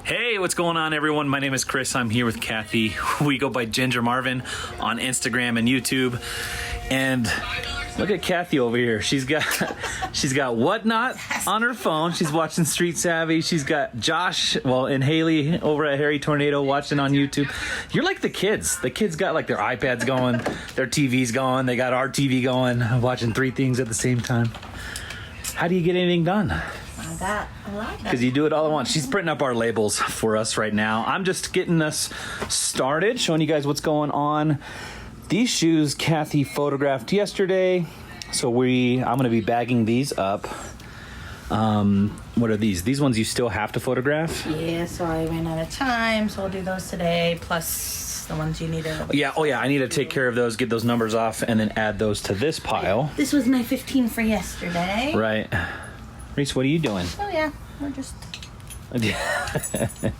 Hey, what's going on, everyone? My name is Chris. I'm here with Kathy. We go by Ginger Marvin on Instagram and YouTube. And look at Kathy over here. She's got Whatnot on her phone. She's watching Street Savvy. She's got Josh, and Haley over at Harry Tornado watching on YouTube. You're like the kids. The kids got like their iPads going, their TVs going. They got our TV going, watching three things at the same time. How do you get anything done? Because you do it all at once. She's printing up our labels for us right now. I'm just getting us started, showing you guys what's going on. These shoes Kathy photographed yesterday, so I'm going to be bagging these up. What are these? These ones you still have to photograph? Yeah, so I ran out of time, so I'll do those today, plus the ones you need to... Yeah, I need to take care of those, get those numbers off, and then add those to this pile. This was my 15 for yesterday. Right. Reese, what are you doing? Oh, yeah. We're just...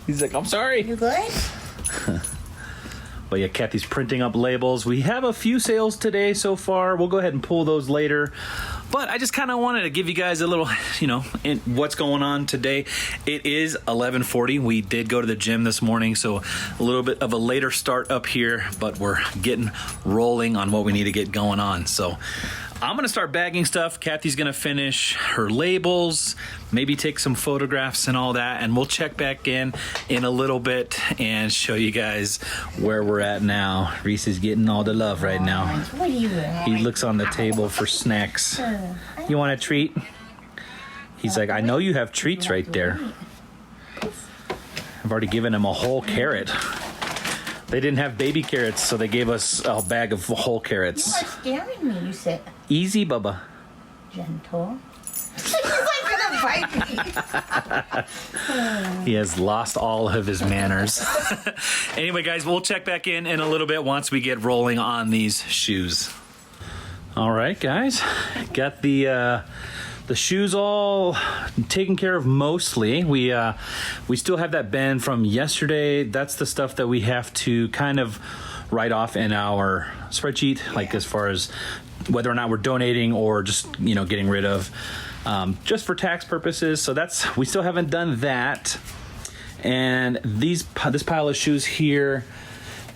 He's like, I'm sorry. You good? But yeah, Kathy's printing up labels. We have a few sales today so far. We'll go ahead and pull those later. But I just kind of wanted to give you guys a little, what's going on today. It is 11:40. We did go to the gym this morning, so a little bit of a later start up here, but we're getting rolling on what we need to get going on. So I'm going to start bagging stuff. Kathy's going to finish her labels, maybe take some photographs and all that, and we'll check back in a little bit and show you guys where we're at now. Reese is getting all the love right now. What are you doing? He looks on the table for snacks. You want a treat? He's like, I know you have treats right there. I've already given him a whole carrot. They didn't have baby carrots, so they gave us a bag of whole carrots. You are scaring me, you said. Easy, Bubba. Gentle. He's like gonna bite me. He has lost all of his manners. Anyway, guys, we'll check back in a little bit once we get rolling on these shoes. All right, guys. Got the shoes all taken care of mostly. We still have that bin from yesterday. That's the stuff that we have to kind of write off in our spreadsheet, like as far as whether or not we're donating or just getting rid of, just for tax purposes. So we still haven't done that. And this pile of shoes here.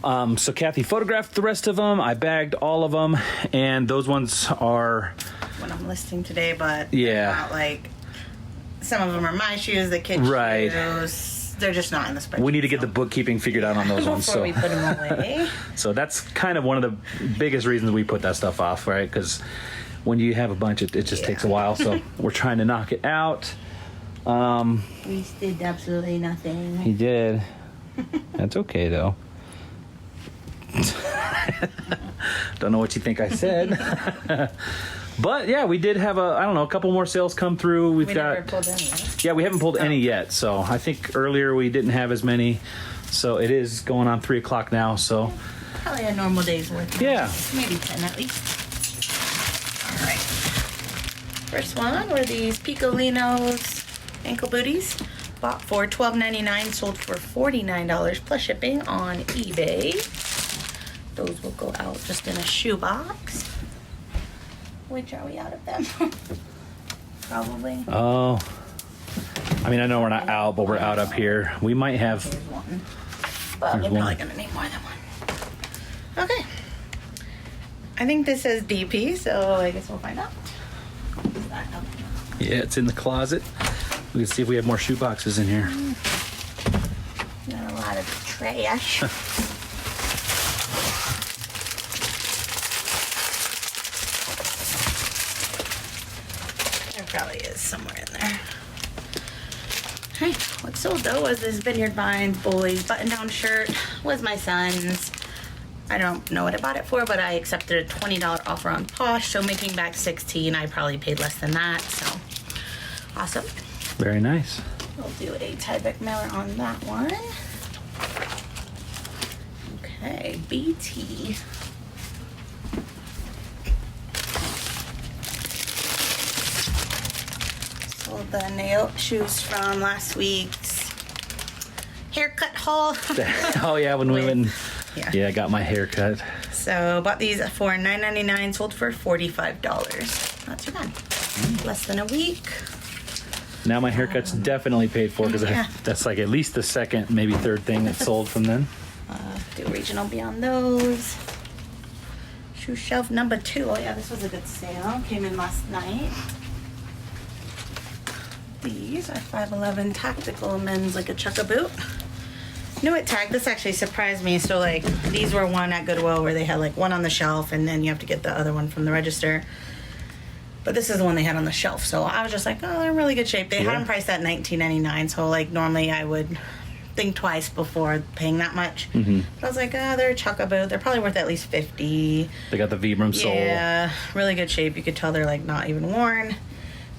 So Kathy photographed the rest of them. I bagged all of them, and those ones are what I'm listing today, but yeah, not like some of them are my shoes, the kids' shoes. They're just not in the spreadsheet. We need to get the bookkeeping figured out on those ones. Before we put them away. So that's kind of one of the biggest reasons we put that stuff off, right? Because when you have a bunch, it just takes a while. So we're trying to knock it out. Reese did absolutely nothing. He did. That's okay, though. Don't know what you think I said. But yeah, we did have a couple more sales come through. We never pulled any, right? Yeah, we haven't pulled any yet. So I think earlier we didn't have as many. So it is going on 3 o'clock now. So probably a normal day's worth. Yeah. Maybe 10 at least. All right. First one were these Picolinos ankle booties. Bought for $12.99, sold for $49 plus shipping on eBay. Those will go out just in a shoebox. Which are we out of them? Probably. Oh. I mean, I know we're not out, but we're out up here. We might have... There's one. But we're probably going to need more than one. Okay. I think this says DP, so I guess we'll find out. Yeah, it's in the closet. We can see if we have more shoe boxes in here. Got a lot of trash. There probably is somewhere in there. Alright, what sold though was this Vineyard Vines Boys button-down shirt. Was my son's. I don't know what I bought it for, but I accepted a $20 offer on Posh, so making back $16. I probably paid less than that, so awesome. Very nice. We'll do a Tyvek mailer on that one. Okay, BT. Sold the nail shoes from last week's haircut haul. Oh yeah, when we went. Yeah, I got my haircut. So bought these for $9.99, sold for $45. Not too bad. Less than a week. Now my haircut's definitely paid for because Yeah. that's like at least the second, maybe third thing that's sold from then. Do regional beyond those. Shoe shelf number 2. Oh yeah, this was a good sale. Came in last night. These are 511 tactical men's, like a chukka boot. Knew it tagged. This actually surprised me. So like these were one at Goodwill where they had like one on the shelf and then you have to get the other one from the register. But this is the one they had on the shelf. So I was just like, oh, they're in really good shape. They had them priced at $19.99. So like normally I would think twice before paying that much. But I was like, oh, they're a chukka boot. They're probably worth at least $50. They got the Vibram sole. Yeah, really good shape. You could tell they're like not even worn.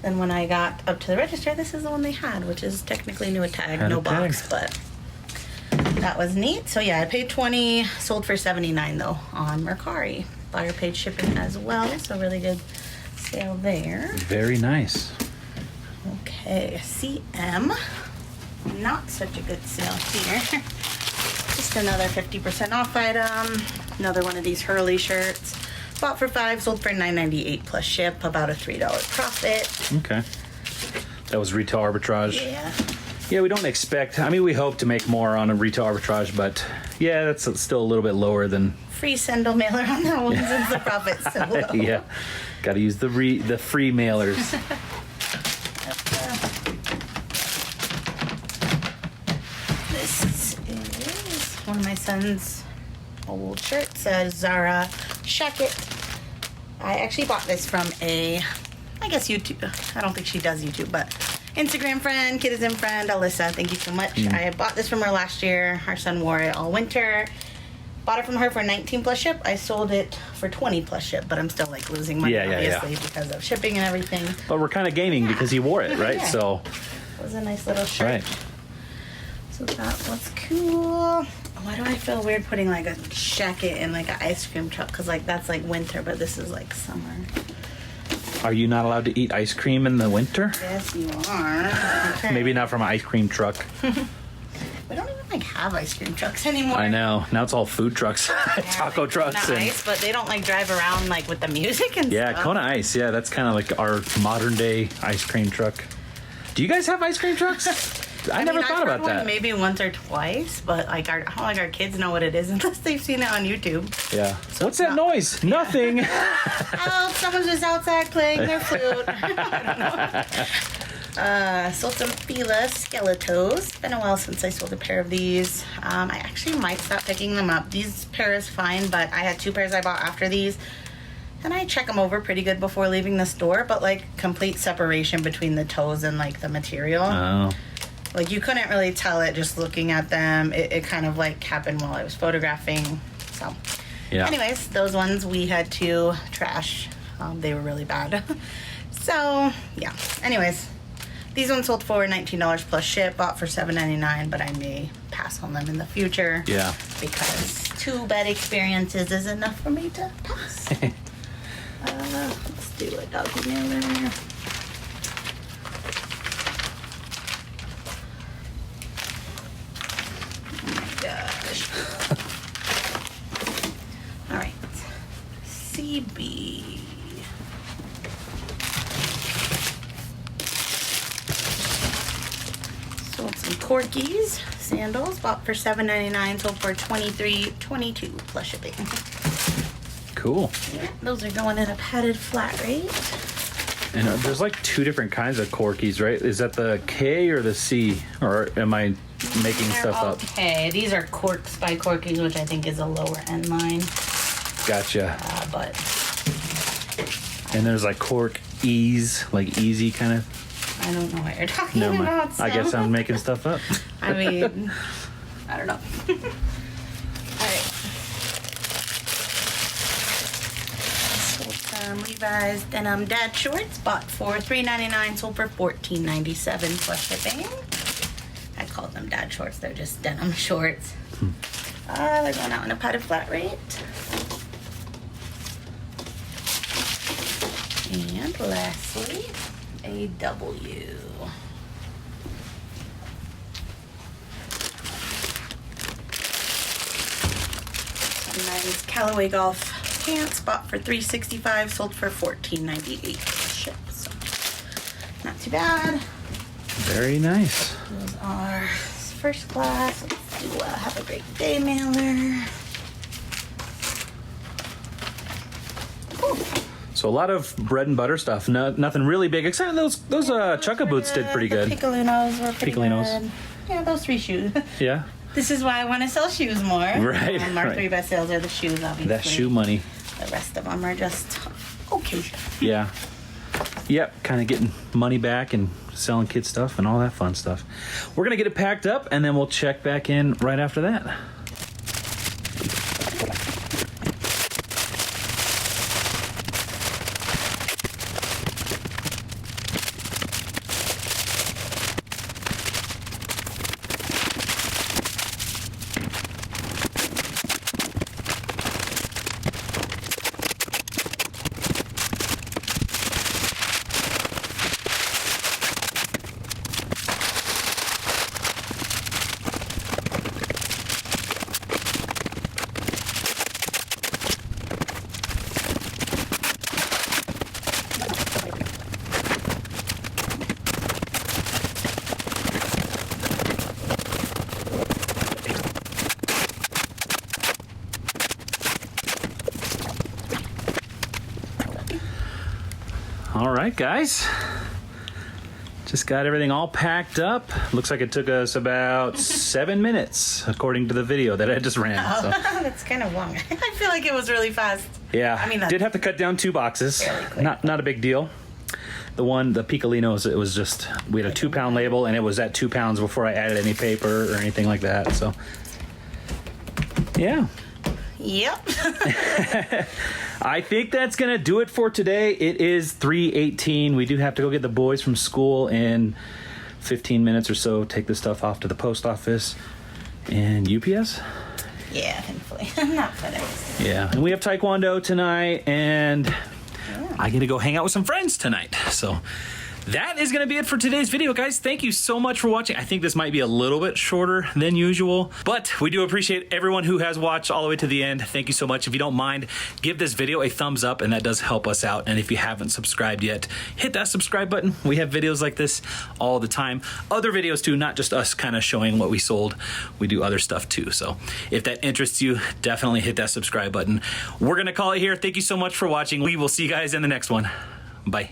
Then when I got up to the register, this is the one they had, which is technically new at tag, Had no a tag. box, but that was neat. So yeah, I paid $20, sold for $79 though on Mercari. Buyer paid shipping as well, so really good sale there. Very nice. Okay, CM. Not such a good sale here. Just another 50% off item. Another one of these Hurley shirts. Bought for $5, sold for $9.98 plus ship. About a $3 profit. Okay. That was retail arbitrage. Yeah. Yeah, we don't expect, I mean, we hope to make more on a retail arbitrage, but yeah, that's still a little bit lower than. Free sendle mailer on that one since the profit's so low. Yeah. Got to use the free mailers. This is one of my son's old shirts, a Zara jacket. I actually bought this from I guess YouTube. I don't think she does YouTube, but Instagram friend, Kidism friend, Alyssa. Thank you so much. I bought this from her last year. Our son wore it all winter. Bought it from her for 19 plus ship. I sold it for 20 plus ship, but I'm still like losing money obviously because of shipping and everything. But we're kind of gaining because he wore it, right? Yeah. So. It was a nice little shirt. Right. So that was cool. Why do I feel weird putting like a jacket in like an ice cream truck? Because like that's like winter, but this is like summer. Are you not allowed to eat ice cream in the winter? Yes, you are. Okay. Maybe not from an ice cream truck. We don't even like have ice cream trucks anymore. I know. Now it's all food trucks, taco like, trucks, Kona and Ice, but they don't like drive around like with the music and yeah, stuff. Kona Ice. Yeah, that's kind of like our modern day ice cream truck. Do you guys have ice cream trucks? I never mean, thought I've heard about one that. maybe once or twice, but like I don't like our kids know what it is unless they've seen it on YouTube. Yeah. So What's it's that not- noise? Nothing. Oh, someone's just outside playing their flute. Sold some Fila Skeletos. Been a while since I sold a pair of these. I actually might stop picking them up. These pair is fine, but I had 2 pairs I bought after these. And I check them over pretty good before leaving the store, but like complete separation between the toes and like the material. Oh. Like you couldn't really tell it just looking at them. It kind of like happened while I was photographing. So Yeah. anyways, those ones we had to trash. They were really bad. So yeah. Anyways, these ones sold for $19 plus ship. Bought for $7.99, but I may pass on them in the future. Yeah. Because 2 bad experiences is enough for me to pass. Let's do a doggy mailer. Oh my gosh. All right. CB. Sold some Corgis, sandals, bought for $7.99, sold for $23.22 plus shipping. Cool. Yeah, those are going in a padded flat rate. And there's like 2 different kinds of corkies, right? Is that the K or the C? Or am I making stuff up? Okay, these are Corks by Corkies, which I think is a lower end line. Gotcha. But And there's like cork ease, like easy kind of. I don't know what you're talking Never mind. about. I guess so- I'm making stuff up. I mean, I don't know. All right. Sold some Levi's denim dad shorts. Bought for $3.99, sold for $14.97 plus shipping. I called them dad shorts. They're just denim shorts. They're going out in a padded flat rate. And lastly, a W. Some nice Callaway golf pants, bought for $3.65, sold for $14.98 ship. So not too bad. Very nice. Those are first class. Let's do have a great day mailer. Cool. So a lot of bread and butter stuff. Nothing really big, except those Chukka boots did pretty good. The Picolinos were pretty Picolinos. good. Yeah, those 3 shoes. Yeah. This is why I want to sell shoes more. Right. Our right. 3 best sales are the shoes, obviously. That shoe money. The rest of them are just okay. Yeah. Yep, kind of getting money back and selling kid stuff and all that fun stuff. We're going to get it packed up, and then we'll check back in right after that. All right, guys. Just got everything all packed up. Looks like it took us about 7 minutes, according to the video that I just ran. So. That's kind of long. I feel like it was really fast. Yeah, I mean, did have to cut down 2 boxes. Fairly quick. Not a big deal. The Picolinos, it was just, we had a 2-pound label, and it was at 2 pounds before I added any paper or anything like that. So, yeah. Yep. I think that's going to do it for today. It is 3:18. We do have to go get the boys from school in 15 minutes or so, take the stuff off to the post office and UPS. Yeah, thankfully. Not FedEx. Yeah, and we have Taekwondo tonight, and I get to go hang out with some friends tonight. So that is going to be it for today's video, guys. Thank you so much for watching. I think this might be a little bit shorter than usual, but we do appreciate everyone who has watched all the way to the end. Thank you so much. If you don't mind, give this video a thumbs up, and that does help us out. And if you haven't subscribed yet, hit that subscribe button. We have videos like this all the time. Other videos too, not just us kind of showing what we sold. We do other stuff too. So if that interests you, definitely hit that subscribe button. We're going to call it here. Thank you so much for watching. We will see you guys in the next one. Bye.